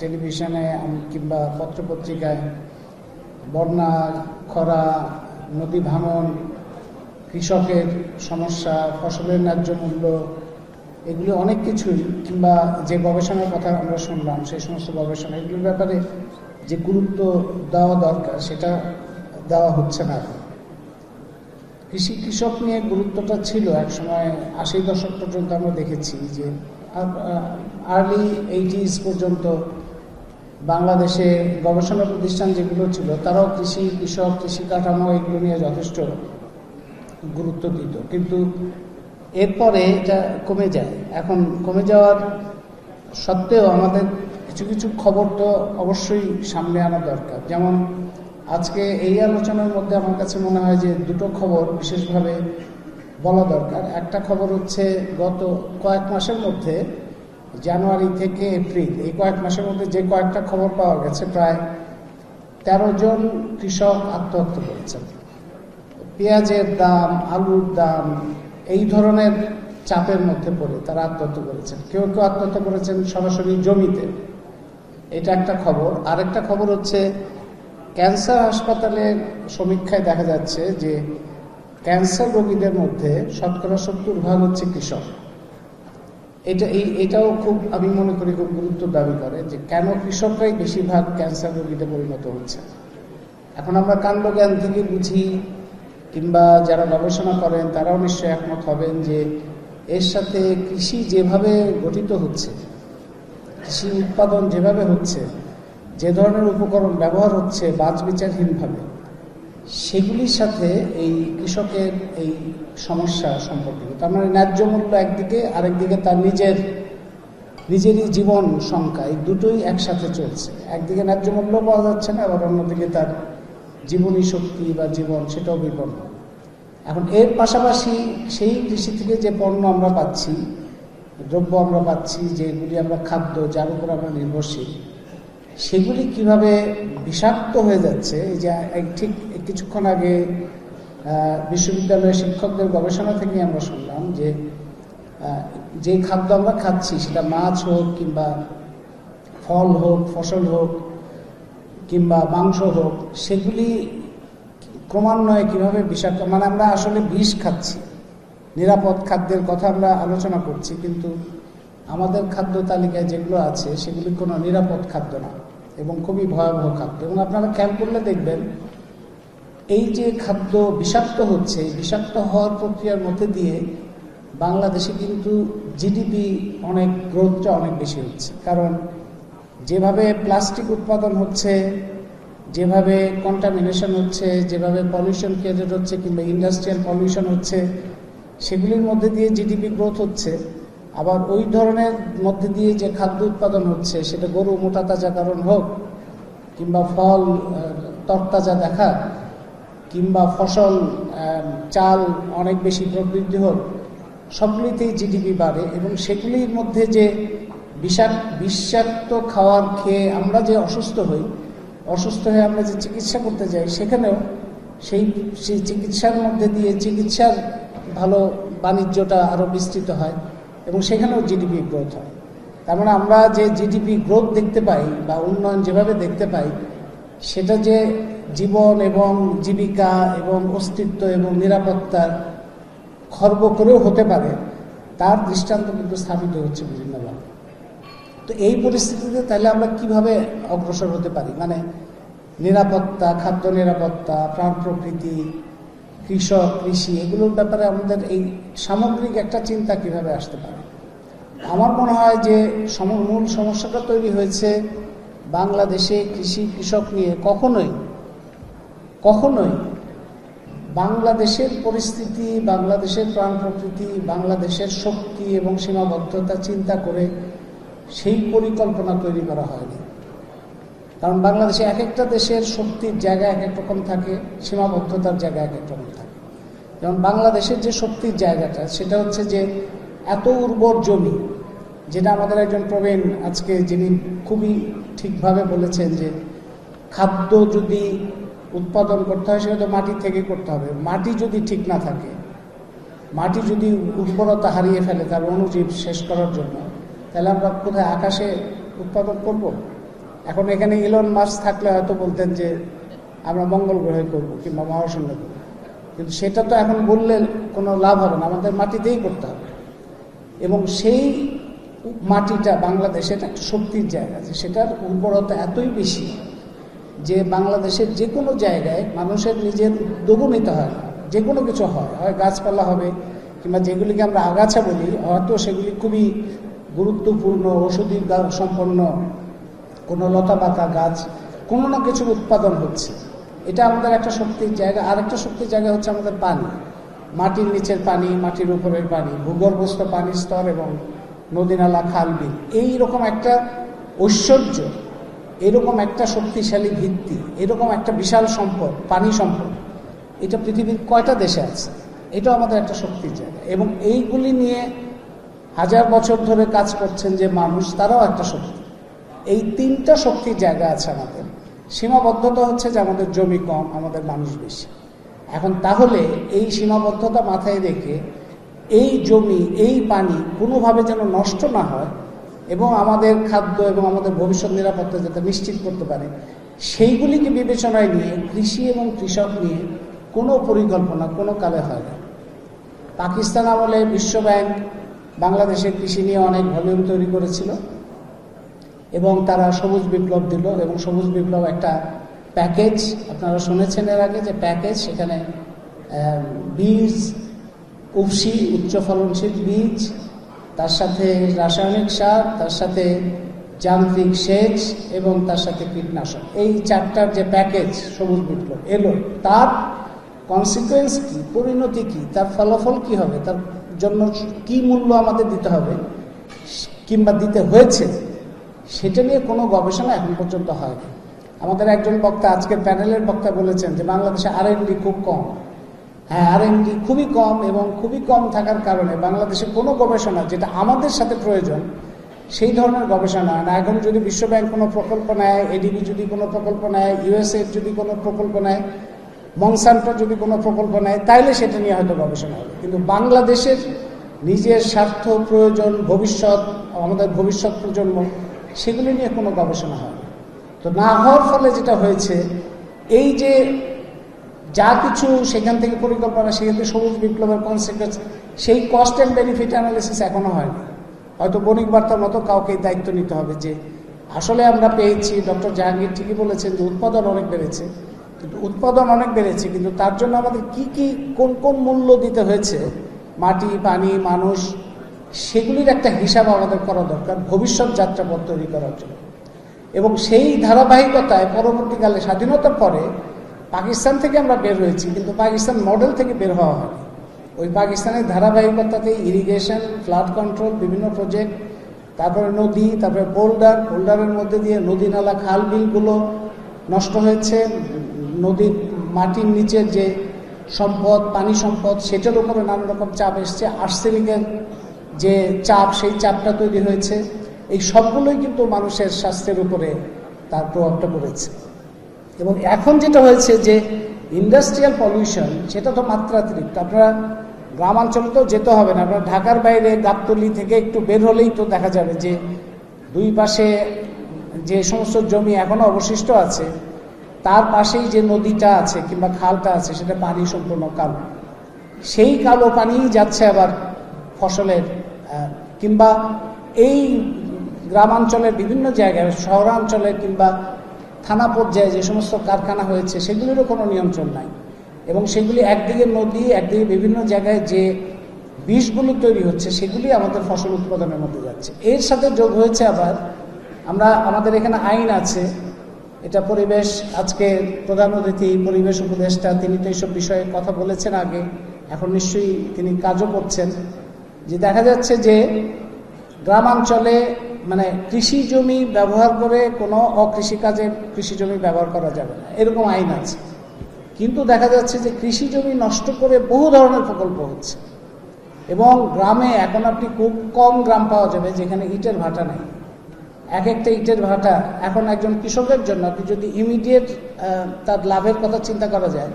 টেলিভিশনে কিংবা পত্রপত্রিকায় বন্যা, খরা, নদী ভাঙন, কৃষকের সমস্যা, ফসলের ন্যায্য মূল্য, এগুলি অনেক কিছুই, কিংবা যে গবেষণার কথা আমরা শুনলাম সেই সমস্ত গবেষণা, এগুলোর ব্যাপারে যে গুরুত্ব দেওয়া দরকার সেটা দেওয়া হচ্ছে না। কৃষক নিয়ে গুরুত্বটা ছিল একসময় 80 দশক পর্যন্ত। আমরা দেখেছি যে আর্লি 80s পর্যন্ত বাংলাদেশে গবেষণা প্রতিষ্ঠান যেগুলো ছিল তারাও কৃষক, কৃষি কাঠামো এগুলো নিয়ে যথেষ্ট গুরুত্ব দিত, কিন্তু এরপরে এটা কমে যায়। এখন কমে যাওয়ার সত্ত্বেও আমাদের কিছু কিছু খবর তো অবশ্যই সামনে আনা দরকার। যেমন আজকে এই আলোচনার মধ্যে আমার কাছে মনে হয় যে দুটো খবর বিশেষভাবে বলা দরকার। একটা খবর হচ্ছে গত কয়েক মাসের মধ্যে, জানুয়ারি থেকে এপ্রিল, এই কয়েক মাসের মধ্যে যে কয়েকটা খবর পাওয়া গেছে, প্রায় 13 জন কৃষক আত্মহত্যা করেছেন। পেঁয়াজের দাম, আলুর দাম, এই ধরনের চাপের মধ্যে পড়ে তারা আত্মহত্যা করেছেন। কেউ কেউ আত্মহত্যা করেছেন সরাসরি জমিতে, এটা একটা খবর। আরেকটা খবর হচ্ছে ক্যান্সার হাসপাতালের সমীক্ষায় দেখা যাচ্ছে যে ক্যান্সার রোগীদের মধ্যে 70% হচ্ছে কৃষক। এটাও খুব, আমি মনে করি, খুব গুরুত্ব দাবি করে যে কেন কৃষকরাই বেশিরভাগ ক্যান্সার রোগীতে পরিণত হচ্ছে। এখন আমরা কাণ্ডজ্ঞান থেকে বুঝি, কিংবা যারা গবেষণা করেন তারাও নিশ্চয়ই একমত হবেন যে এর সাথে কৃষি যেভাবে গঠিত হচ্ছে, কৃষি উৎপাদন যেভাবে হচ্ছে, যে ধরনের উপকরণ ব্যবহার হচ্ছে বাছবিচারহীনভাবে, সেগুলির সাথে এই কৃষকের এই সমস্যা সম্পর্কিত। তার মানে ন্যায্য মূল্য একদিকে, আরেকদিকে তার নিজেরই জীবন সংখ্যা, এই দুটোই একসাথে চলছে। একদিকে ন্যায্য মূল্য পাওয়া যাচ্ছে না, আবার অন্যদিকে তার জীবনী শক্তি বা জীবন সেটাও বিপন্ন। এখন এর পাশাপাশি সেই কৃষি থেকে যে পণ্য আমরা পাচ্ছি, দ্রব্য আমরা পাচ্ছি, যেগুলি আমরা খাদ্য, যার উপর আমরা নির্ভরশীল, সেগুলি কিভাবে বিষাক্ত হয়ে যাচ্ছে। এই যে ঠিক কিছুক্ষণ আগে বিশ্ববিদ্যালয়ের শিক্ষকদের গবেষণা থেকে আমরা শুনলাম যে খাদ্য আমরা খাচ্ছি, সেটা মাছ হোক, কিংবা ফল হোক, ফসল হোক, কিংবা মাংস হোক, সেগুলি ক্রমান্বয়ে কিভাবে বিষাক্ত, মানে আমরা আসলে বিষ খাচ্ছি। নিরাপদ খাদ্যের কথা আমরা আলোচনা করছি, কিন্তু আমাদের খাদ্য তালিকায় যেগুলো আছে সেগুলি কোনো নিরাপদ খাদ্য না, এবং খুবই ভয়াবহ খাদ্য। এবং আপনারা খেয়াল করলে দেখবেন এই যে খাদ্য বিষাক্ত হচ্ছে, এই বিষাক্ত হওয়ার প্রক্রিয়ার মধ্যে দিয়ে বাংলাদেশে কিন্তু জিডিপি গ্রোথটা অনেক বেশি হচ্ছে। কারণ যেভাবে প্লাস্টিক উৎপাদন হচ্ছে, যেভাবে কন্টামিনেশন হচ্ছে, যেভাবে পলিউশন ক্রিয়েটেড হচ্ছে, কিংবা ইন্ডাস্ট্রিয়াল পলিউশন হচ্ছে, সেগুলির মধ্যে দিয়ে জিডিপি গ্রোথ হচ্ছে। আবার ওই ধরনের মধ্যে দিয়ে যে খাদ্য উৎপাদন হচ্ছে, সেটা গরু মোটা তাজাকরণ হোক, কিংবা ফল তরতাজা দেখা, কিংবা ফসল চাল অনেক বেশি প্রবৃদ্ধি হোক, সবগুলিতেই জিডিপি বাড়ে। এবং সেগুলির মধ্যে যে বিষাক্ত খাওয়ার খেয়ে আমরা যে অসুস্থ হয়ে আমরা যে চিকিৎসা করতে যাই, সেখানেও সেই চিকিৎসার মধ্যে দিয়ে চিকিৎসার ভালো বাণিজ্যটা আরও বিস্তৃত হয়, এবং সেখানেও জিডিপি গ্রোথ হয়। তার মানে আমরা যে জিডিপি গ্রোথ দেখতে পাই বা উন্নয়ন যেভাবে দেখতে পাই, সেটা যে জীবন এবং জীবিকা এবং অস্তিত্ব এবং নিরাপত্তার খর্ব করেও হতে পারে, তার দৃষ্টান্ত কিন্তু স্থাপিত হচ্ছে বিভিন্নভাবে। তো এই পরিস্থিতিতে তাহলে আমরা কিভাবে অগ্রসর হতে পারি, মানে নিরাপত্তা, খাদ্য নিরাপত্তা, প্রাণ প্রকৃতি, কৃষক, কৃষি, এগুলোর ব্যাপারে আমাদের এই সামগ্রিক একটা চিন্তা কিভাবে আসতে পারে। আমার মনে হয় যে মূল সমস্যাটা তৈরি হয়েছে বাংলাদেশে কৃষক নিয়ে কখনোই বাংলাদেশের পরিস্থিতি, বাংলাদেশের প্রাণ প্রকৃতি, বাংলাদেশের শক্তি এবং সীমাবদ্ধতা চিন্তা করে সেই পরিকল্পনা তৈরি করা হয়নি। কারণ বাংলাদেশে এক একটা দেশের শক্তির জায়গা এক এক রকম থাকে, সীমাবদ্ধতার জায়গা এক এক রকম থাকে। যেমন বাংলাদেশের যে শক্তির জায়গাটা, সেটা হচ্ছে যে এত উর্বর জমি, যেটা আমাদের একজন প্রবীণ আজকে যিনি খুবই ঠিকভাবে বলেছেন যে খাদ্য যদি উৎপাদন করতে হয় সেটা তো মাটি থেকে করতে হবে। মাটি যদি ঠিক না থাকে, মাটি যদি উর্বরতা হারিয়ে ফেলে তার অণুজীব শেষ করার জন্য, তাহলে আমরা কোথায় আকাশে উৎপাদন করব? এখন এখানে ইলন মাস্ক থাকলে হয়তো বলতেন যে আমরা মঙ্গল গ্রহে করবো কিংবা মহাশূন্যে করবো, কিন্তু সেটা তো এখন বললে কোনো লাভ হবে না, আমাদের মাটিতেই করতে হবে। এবং সেই মাটিটা বাংলাদেশে একটা শক্তির জায়গা, যে সেটার উর্বরতা এতই বেশি যে বাংলাদেশের যে কোনো জায়গায় মানুষের নিজের উদ্যোগও নিতে হয় না, যে কোনো কিছু হয় গাছপালা হবে, কিংবা যেগুলিকে আমরা আগাছা বলি হয়তো সেগুলি খুবই গুরুত্বপূর্ণ ঔষধি সম্পন্ন কোনো লতা পাতা গাছ, কোনো না কিছুর উৎপাদন হচ্ছে। এটা আমাদের একটা শক্তির জায়গা। আর একটা শক্তির জায়গা হচ্ছে আমাদের পানি, মাটির নিচের পানি, মাটির উপরের পানি, ভূগর্ভস্থ পানির স্তর এবং নদী নালা খাল বিল, এইরকম একটা ঐশ্বর্য, এরকম একটা শক্তিশালী ভিত্তি, এরকম একটা বিশাল সম্পদ, পানি সম্পদ, এটা পৃথিবীর কয়টা দেশে আছে? এটাও আমাদের একটা শক্তির জায়গা। এবং এইগুলি নিয়ে হাজার বছর ধরে কাজ করছেন যে মানুষ, তারাও একটা শক্তি। এই তিনটা শক্তির জায়গা আছে আমাদের। সীমাবদ্ধতা হচ্ছে যে আমাদের জমি কম, আমাদের মানুষ বেশি। এখন তাহলে এই সীমাবদ্ধতা মাথায় রেখে এই জমি, এই পানি কোনোভাবে যেন নষ্ট না হয় এবং আমাদের খাদ্য এবং আমাদের ভবিষ্যৎ নিরাপত্তা যাতে নিশ্চিত করতে পারে, সেইগুলিকে বিবেচনায় নিয়ে কৃষি এবং কৃষক নিয়ে কোনো পরিকল্পনা কোনো কালে হয় না। পাকিস্তান আমলে বিশ্বব্যাংক বাংলাদেশের কৃষি নিয়ে অনেক ভলিউম তৈরি করেছিল এবং তারা সবুজ বিপ্লব দিল। এবং সবুজ বিপ্লব একটা প্যাকেজ, আপনারা শুনেছেন এর আগে যে প্যাকেজ, সেখানে বীজ, উফশি উচ্চ ফলনশীল বীজ, তার সাথে রাসায়নিক সার, তার সাথে যান্ত্রিক সেচ এবং তার সাথে কীটনাশক, এই চারটার যে প্যাকেজ সবুজ বিপ্লব এলো, তার কনসিকুয়েন্স কি, পরিণতি কি, তার ফলাফল কি হবে, তার জন্য কি মূল্য আমাদের দিতে হবে কিংবা দিতে হয়েছে, সেটা নিয়ে কোনো গবেষণা এখন পর্যন্ত হয়নি। আমাদের একজন বক্তা, আজকের প্যানেলের বক্তা বলেছেন যে বাংলাদেশে R&D খুব কম। হ্যাঁ, R&D খুবই কম, এবং খুবই কম থাকার কারণে বাংলাদেশে কোনো গবেষণা যেটা আমাদের সাথে প্রয়োজন সেই ধরনের গবেষণা হয় না। এখন যদি বিশ্বব্যাংক কোনো প্রকল্প নেয়, এডিবি যদি কোনো প্রকল্প নেয়, ইউএসএফ যদি কোনো প্রকল্প নেয়, মনসান্টো যদি কোনো প্রকল্প নেয়, তাইলে সেটা নিয়ে হয়তো গবেষণা হবে। কিন্তু বাংলাদেশের নিজের স্বার্থ, প্রয়োজন, ভবিষ্যৎ, আমাদের ভবিষ্যৎ প্রজন্ম, সেগুলি নিয়ে কোনো গবেষণা হয় না। তো না হওয়ার ফলে যেটা হয়েছে, এই যে যা কিছু সেখান থেকে পরিকল্পনা, সেখান থেকে সবুজ বিপ্লবের কনসিকুয়েন্স, সেই কস্ট অ্যান্ড বেনিফিট অ্যানালিসিস এখনো হয়নি। হয়তো বণিক বার্তার মতো কাউকে দায়িত্ব নিতে হবে যে আসলে আমরা পেয়েছি। ডক্টর জাহাঙ্গীর ঠিকই বলেছেন যে উৎপাদন অনেক বেড়েছে, কিন্তু উৎপাদন অনেক বেড়েছে, কিন্তু তার জন্য আমাদের কি কি কোন কোন মূল্য দিতে হয়েছে, মাটি, পানি, মানুষ, সেগুলির একটা হিসাব আমাদের করা দরকার ভবিষ্যৎ যাত্রাপথ তৈরি করার জন্য। এবং সেই ধারাবাহিকতায় পরবর্তীকালে স্বাধীনতার পরে পাকিস্তান থেকে আমরা বের হয়েছি, কিন্তু পাকিস্তান মডেল থেকে বের হওয়া হয়নি। ওই পাকিস্তানের ধারাবাহিকতাতে ইরিগেশন, ফ্লাড কন্ট্রোল, বিভিন্ন প্রজেক্ট, তারপরে নদী, তারপরে বোল্ডারের মধ্যে দিয়ে নদী নালা খাল বিলগুলো নষ্ট হয়েছে। নদীর মাটির নিচের যে সম্পদ, পানি সম্পদ, সেটার উপরে নানা রকম চাপ এসছে। আর্সেনিকের যে চাপ, সেই চাপটা তৈরি হয়েছে। এই সবগুলোই কিন্তু মানুষের স্বাস্থ্যের উপরে তার প্রভাবটা পড়েছে। এবং এখন যেটা হয়েছে যে ইন্ডাস্ট্রিয়াল পলিউশন, সেটা তো মাত্রাতিরিক্ত। আপনারা গ্রামাঞ্চলে তো যেতে হবে না, আপনারা ঢাকার বাইরে গাবতলী থেকে একটু বের হলেই তো দেখা যাবে যে দুই পাশে যে সমস্ত জমি এখনো অবশিষ্ট আছে, তার পাশেই যে নদীটা আছে কিংবা খালটা আছে, সেটা পানি সম্পূর্ণ কালো। সেই কালো পানি যাচ্ছে আবার ফসলের, কিংবা এই গ্রামাঞ্চলের বিভিন্ন জায়গায়, শহরাঞ্চলে কিংবা থানা পর্যায়ে যে সমস্ত কারখানা হয়েছে, সেগুলিরও কোনো নিয়ন্ত্রণ নাই। এবং সেগুলি একদিকে নদী, একদিকে বিভিন্ন জায়গায় যে বিষগুলো তৈরি হচ্ছে, সেগুলি আমাদের ফসল উৎপাদনের মধ্যে যাচ্ছে। এর সাথে যোগ হয়েছে আবার আমাদের এখানে আইন আছে, এটা পরিবেশ, আজকে প্রধান অতিথি পরিবেশ উপদেষ্টা, তিনি তো এইসব বিষয়ে কথা বলেছেন আগে, এখন নিশ্চয়ই তিনি কাজও করছেন, যে দেখা যাচ্ছে যে গ্রামাঞ্চলে মানে কৃষি জমি ব্যবহার করে কোনো অকৃষিকাজে কৃষি জমি ব্যবহার করা যাবে না, এরকম আইন আছে। কিন্তু দেখা যাচ্ছে যে কৃষি জমি নষ্ট করে বহু ধরনের প্রকল্প হচ্ছে। এবং গ্রামে এখন আপনি খুব কম গ্রাম পাওয়া যাবে যেখানে ইটের ভাটা নেই। এক একটা ইটের ভাটা এখন একজন কৃষকের জন্য, আপনি যদি ইমিডিয়েট তার লাভের কথা চিন্তা করা যায়,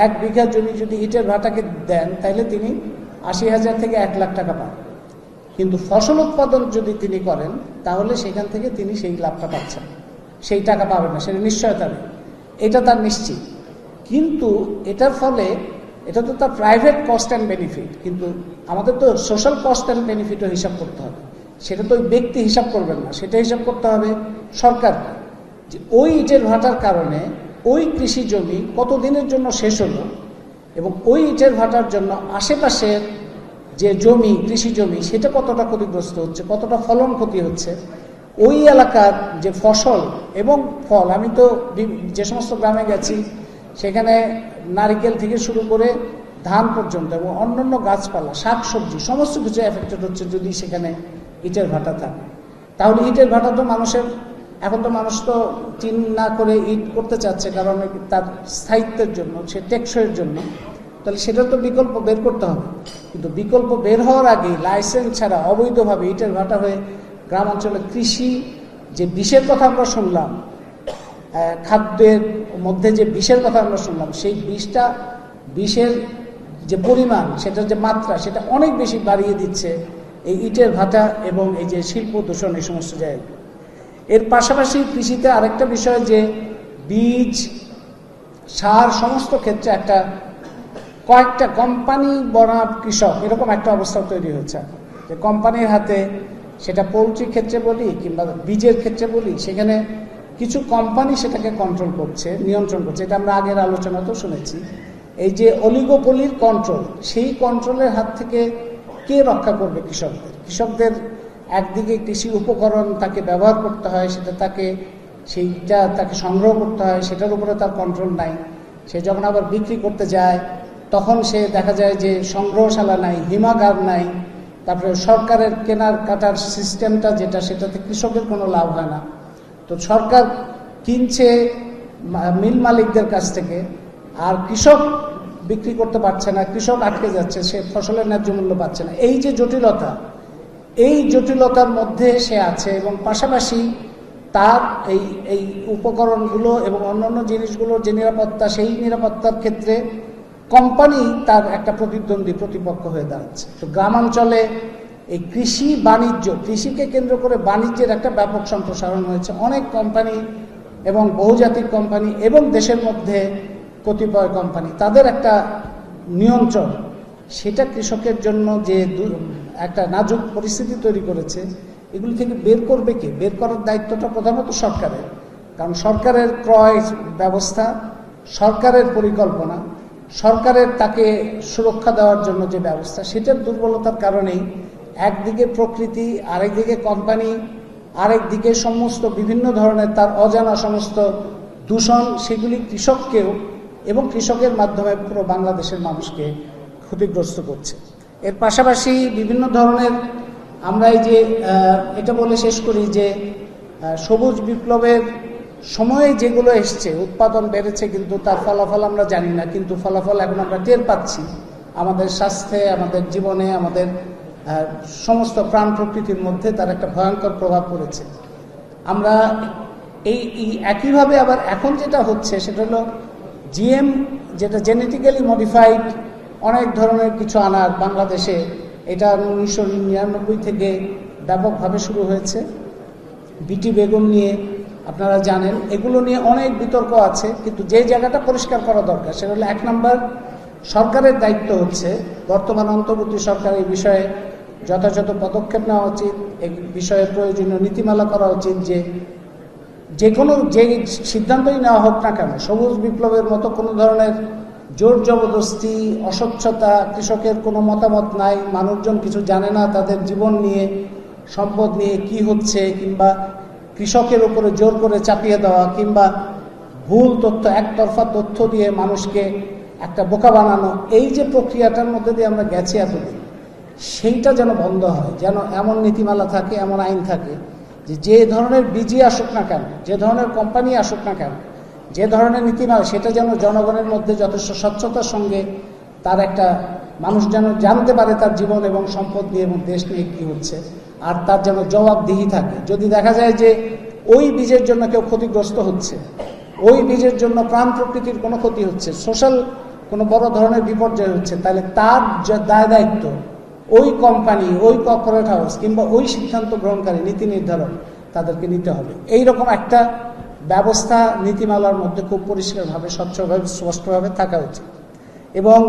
1 বিঘা জমি যদি ইটের ভাটাকে দেন, তাহলে তিনি 80,000 থেকে 1 লাখ টাকা পান। কিন্তু ফসল উৎপাদন যদি তিনি করেন, তাহলে সেখান থেকে তিনি সেই লাভটা পাচ্ছেন। সেই টাকা পাবে না, সেটা নিশ্চয়তা নেই, এটা তার নিশ্চিত। কিন্তু এটার ফলে এটা তো তার প্রাইভেট কস্ট অ্যান্ড বেনিফিট, কিন্তু আমাদের তো সোশ্যাল কস্ট অ্যান্ড বেনিফিটও হিসাব করতে হবে। সেটা তো ওই ব্যক্তি হিসাব করবেন না, সেটা হিসাব করতে হবে সরকারকে, যে ওই ইটের ভাটার কারণে ওই কৃষি জমি কতদিনের জন্য শেষ হলো, এবং ওই ইটের ভাটার জন্য আশেপাশের যে জমি, কৃষি জমি, সেটা কতটা ক্ষতিগ্রস্ত হচ্ছে, কতটা ফলন ক্ষতি হচ্ছে, ওই এলাকার যে ফসল এবং ফল। আমি তো যে সমস্ত গ্রামে গেছি সেখানে নারিকেল থেকে শুরু করে ধান পর্যন্ত এবং অন্যান্য গাছপালা, শাকসবজি, সমস্ত কিছু এফেক্টেড হচ্ছে যদি সেখানে ইটের ভাটা থাকে। তাহলে ইটের ভাটা তো মানুষের, এখন তো মানুষ তো টিন না করে ইট করতে চাচ্ছে, কারণ তার স্থায়িত্বের জন্য, সে টেকসইয়ের জন্য। তাহলে সেটার তো বিকল্প বের করতে হবে। কিন্তু বিকল্প বের হওয়ার আগেই লাইসেন্স ছাড়া অবৈধভাবে ইটের ভাটা হয়ে গ্রাম অঞ্চলে কৃষি, যে বিষের কথা আমরা শুনলাম, খাদ্যের মধ্যে যে বিষের কথা আমরা শুনলাম, সেই বিষের যে পরিমাণ, সেটার যে মাত্রা, সেটা অনেক বেশি বাড়িয়ে দিচ্ছে এই ইটের ভাটা এবং এই যে শিল্প দূষণ, এই সমস্ত জায়গায়। এর পাশাপাশি কৃষিতে আরেকটা বিষয়, যে বীজ, সার, সমস্ত ক্ষেত্রে কয়েকটা কোম্পানি বনাম কৃষক, এরকম একটা অবস্থা তৈরি হচ্ছে, যে কোম্পানির হাতে, সেটা পোলট্রি ক্ষেত্রে বলি কিংবা বীজের ক্ষেত্রে বলি, সেখানে কিছু কোম্পানি সেটাকে কন্ট্রোল করছে, নিয়ন্ত্রণ করছে। এটা আমরা আগের আলোচনাতেও শুনেছি। এই যে অলিগোপলির কন্ট্রোল, সেই কন্ট্রোলের হাত থেকে কে রক্ষা করবে কৃষকদের? একদিকে কৃষি উপকরণ তাকে ব্যবহার করতে হয়, সেইটা তাকে সংগ্রহ করতে হয়, সেটার উপরে তার কন্ট্রোল নাই। সে যখন আবার বিক্রি করতে যায়, তখন সে দেখা যায় যে সংগ্রহশালা নাই, হিমাগার নাই, তারপরে সরকারের কেনার কাটার সিস্টেমটা যেটা, সেটাতে কৃষকের কোনো লাভ হয় না। তো সরকার কিনছে মিল মালিকদের কাছ থেকে, আর কৃষক বিক্রি করতে পারছে না, কৃষক আটকে যাচ্ছে, সে ফসলের ন্যায্য মূল্য পাচ্ছে না। এই যে জটিলতা, এই জটিলতার মধ্যে সে আছে, এবং পাশাপাশি তার এই উপকরণগুলো এবং অন্যান্য জিনিসগুলোর যে নিরাপত্তা, সেই নিরাপত্তার ক্ষেত্রে কোম্পানি তার একটা প্রতিদ্বন্দ্বী, প্রতিপক্ষ হয়ে দাঁড়াচ্ছে। তো গ্রামাঞ্চলে এই কৃষি বাণিজ্য, কৃষিকে কেন্দ্র করে বাণিজ্যের একটা ব্যাপক সম্প্রসারণ হয়েছে। অনেক কোম্পানি এবং বহুজাতিক কোম্পানি এবং দেশের মধ্যে কতিপয় কোম্পানি, তাদের একটা নিয়ন্ত্রণ, সেটা কৃষকের জন্য যে একটা নাজুক পরিস্থিতি তৈরি করেছে। এগুলি থেকে বের করবে কে? বের করার দায়িত্বটা প্রধানত সরকারের, কারণ সরকারের ক্রয় ব্যবস্থা, সরকারের পরিকল্পনা, সরকারের তাকে সুরক্ষা দেওয়ার জন্য যে ব্যবস্থা, সেটার দুর্বলতার কারণেই একদিকে প্রকৃতি, আরেকদিকে কোম্পানি, আরেকদিকে সমস্ত বিভিন্ন ধরনের তার অজানা সমস্ত দূষণ, সেগুলি কৃষককেও এবং কৃষকের মাধ্যমে পুরো বাংলাদেশের মানুষকে ক্ষতিগ্রস্ত করছে। এর পাশাপাশি বিভিন্ন ধরনের, আমরা এই যে এটা বলে শেষ করি যে সবুজ বিপ্লবের সময়ে যেগুলো এসছে, উৎপাদন বেড়েছে, কিন্তু তার ফলাফল আমরা জানি না, কিন্তু ফলাফল এখন আমরা টের পাচ্ছি আমাদের স্বাস্থ্যে, আমাদের জীবনে, আমাদের সমস্ত প্রাণ প্রকৃতির মধ্যে তার একটা ভয়ঙ্কর প্রভাব পড়েছে। আমরা এই একইভাবে আবার এখন যেটা হচ্ছে সেটা হলো জিএম, যেটা জেনেটিক্যালি মডিফাইড অনেক ধরনের কিছু আনার বাংলাদেশে, এটা 1999 থেকে ব্যাপকভাবে শুরু হয়েছে। বিটি বেগুন নিয়ে আপনারা জানেন, এগুলো নিয়ে অনেক বিতর্ক আছে, কিন্তু যে জায়গাটা পরিষ্কার করা দরকার সেটা হলো, 1 নম্বর, সরকারের দায়িত্ব হচ্ছে, বর্তমান অন্তর্বর্তী সরকার এই বিষয়ে যথাযথ পদক্ষেপ নেওয়া উচিত, এই বিষয়ে প্রয়োজনীয় নীতিমালা করা উচিত, যে কোনো যে সিদ্ধান্তই নেওয়া হোক না কেন, সবুজ বিপ্লবের মতো কোনো ধরনের জোর জবরদস্তি, অস্বচ্ছতা, কৃষকের কোনো মতামত নাই, মানুষজন কিছু জানে না তাদের জীবন নিয়ে, সম্পদ নিয়ে কি হচ্ছে, কিংবা কৃষকের উপরে জোর করে চাপিয়ে দেওয়া, কিংবা ভুল তথ্য, একতরফা তথ্য দিয়ে মানুষকে একটা বোকা বানানো, এই যে প্রক্রিয়াটার মধ্যে দিয়ে আমরা গেছি এতদিন, সেইটা যেন বন্ধ হয়। যেন এমন নীতিমালা থাকে, এমন আইন থাকে, যে ধরনের বীজই আসুক না কেন, যে ধরনের কোম্পানি আসুক না কেন, যে ধরনের নীতিমালা, সেটা যেন জনগণের মধ্যে যথেষ্ট স্বচ্ছতার সঙ্গে তার একটা, মানুষ যেন জানতে পারে তার জীবন এবং সম্পদ নিয়ে এবং দেশ নিয়ে কী হচ্ছে, আর তার যেন জবাবদিহি থাকে। যদি দেখা যায় যে ওই বীজের জন্য কেউ ক্ষতিগ্রস্ত হচ্ছে, ওই বীজের জন্য প্রাণ প্রকৃতির কোনো ক্ষতি হচ্ছে, সোশ্যাল কোনো বড় ধরনের বিপর্যয় হচ্ছে, তাহলে তার যে দায়িত্ব ওই কোম্পানি, ওই কর্পোরেট হাউস কিংবা ওই সিদ্ধান্ত গ্রহণকারী, নীতি নির্ধারক, তাদেরকে নিতে হবে। এইরকম একটা ব্যবস্থা নীতিমালার মধ্যে খুব পরিষ্কারভাবে স্বচ্ছভাবে স্পষ্টভাবে থাকা উচিত। এবং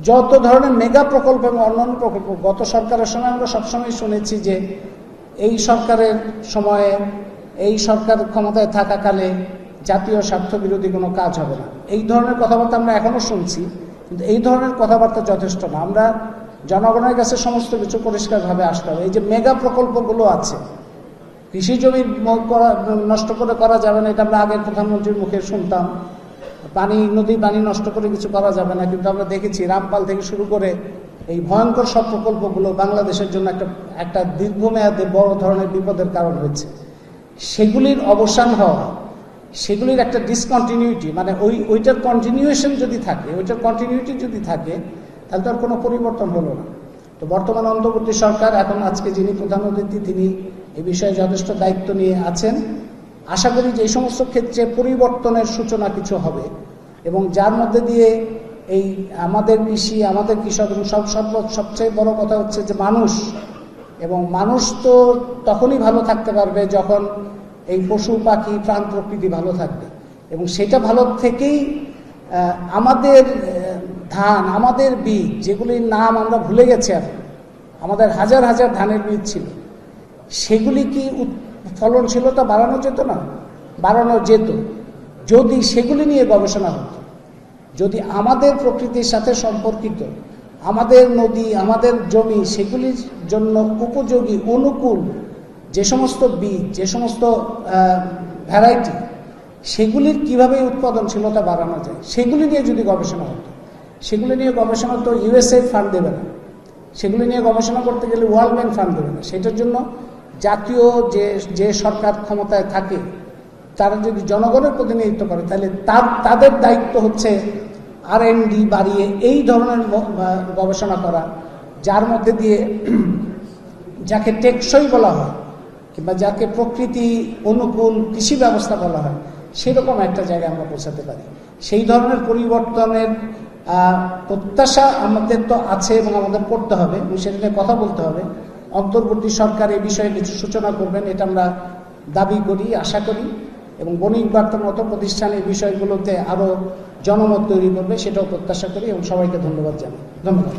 যত ধরনের মেগা প্রকল্প এবং অন্যান্য প্রকল্প গত সরকারের সময় আমরা সবসময় শুনেছি যে এই সরকারের সময়ে এই সরকার ক্ষমতায় থাকাকালে জাতীয় স্বার্থ বিরোধী কোনো কাজ হবে না, এই ধরনের কথাবার্তা আমরা এখনো শুনছি। কিন্তু এই ধরনের কথাবার্তা যথেষ্ট না। আমরা জনগণের কাছে সমস্ত কিছু পরিষ্কারভাবে আসতে হবে। এই যে মেগা প্রকল্পগুলো আছে, কৃষি জমি নষ্ট করে করা যাবে না, এটা আমরা আগের প্রধানমন্ত্রীর মুখে শুনতাম। নদীর পানি নষ্ট করে কিছু করা যাবে না, কিন্তু আমরা দেখেছি রামপাল থেকে শুরু করে এই ভয়ঙ্কর সব প্রকল্পগুলো বাংলাদেশের জন্য একটা দীর্ঘমেয়াদে বড় ধরনের বিপদের কারণ হয়েছে। সেগুলির অবসান হওয়া, সেগুলির একটা ডিসকন্টিনিউটি, মানে ওইটার কন্টিনিউয়েশন যদি থাকে, ওইটার কন্টিনিউটি যদি থাকে, তাহলে তো আর কোনো পরিবর্তন হলো না। তো বর্তমান অন্তর্বর্তী সরকার, এখন আজকে যিনি প্রধান অতিথি, তিনি এই বিষয়ে যথেষ্ট দায়িত্ব নিয়ে আছেন। আশা করি যে এই সমস্ত ক্ষেত্রে পরিবর্তনের সূচনা কিছু হবে, এবং যার মধ্যে দিয়ে এই আমাদের কৃষি, আমাদের কৃষক এবং সবচেয়ে বড় কথা হচ্ছে যে মানুষ তো তখনই ভালো থাকতে পারবে যখন এই পশু পাখি প্রাণ প্রকৃতি ভালো থাকবে। এবং সেটা ভালো থেকেই আমাদের ধান, আমাদের বীজ, যেগুলির নাম আমরা ভুলে গেছি, এখন আমাদের হাজার হাজার ধানের বীজ ছিল, সেগুলি কি ফলনশীলতা বাড়ানো যেত না? বাড়ানো যেত যদি সেগুলি নিয়ে গবেষণা হতো, যদি আমাদের প্রকৃতির সাথে সম্পর্কিত আমাদের নদী, আমাদের জমি, সেগুলির জন্য উপযোগী অনুকূল যে সমস্ত বীজ, যে সমস্ত ভ্যারাইটি, সেগুলির কিভাবে উৎপাদনশীলতা বাড়ানো যায়, সেগুলি নিয়ে যদি গবেষণা হতো। সেগুলি নিয়ে গবেষণা তো ইউএসএ ফান্ড দেবে না, সেগুলি নিয়ে গবেষণা করতে গেলে ওয়ার্ল্ড ব্যাংক ফান্ড দেবে না। সেটার জন্য জাতীয় যে সরকার ক্ষমতায় থাকে, তারা যদি জনগণের প্রতিনিধিত্ব করে, তাহলে তাদের দায়িত্ব হচ্ছে R&D বাড়িয়ে এই ধরনের গবেষণা করা, যার মধ্যে দিয়ে যাকে টেকসই বলা হয় কিংবা যাকে প্রকৃতি অনুকূল কৃষি ব্যবস্থা বলা হয়, সেরকম একটা জায়গায় আমরা পৌঁছাতে পারি। সেই ধরনের পরিবর্তনের প্রত্যাশা আমাদের তো আছে এবং আমাদের করতে হবে, এবং সেটা নিয়ে কথা বলতে হবে। অন্তর্বর্তী সরকার এই বিষয়ে কিছু সূচনা করবেন, এটা আমরা দাবি করি, আশা করি, এবং বণিক বার্তার মতো প্রতিষ্ঠান এই বিষয়গুলোতে আরও জনমত তৈরি করবে, সেটাও প্রত্যাশা করি, এবং সবাইকে ধন্যবাদ জানাই। ধন্যবাদ।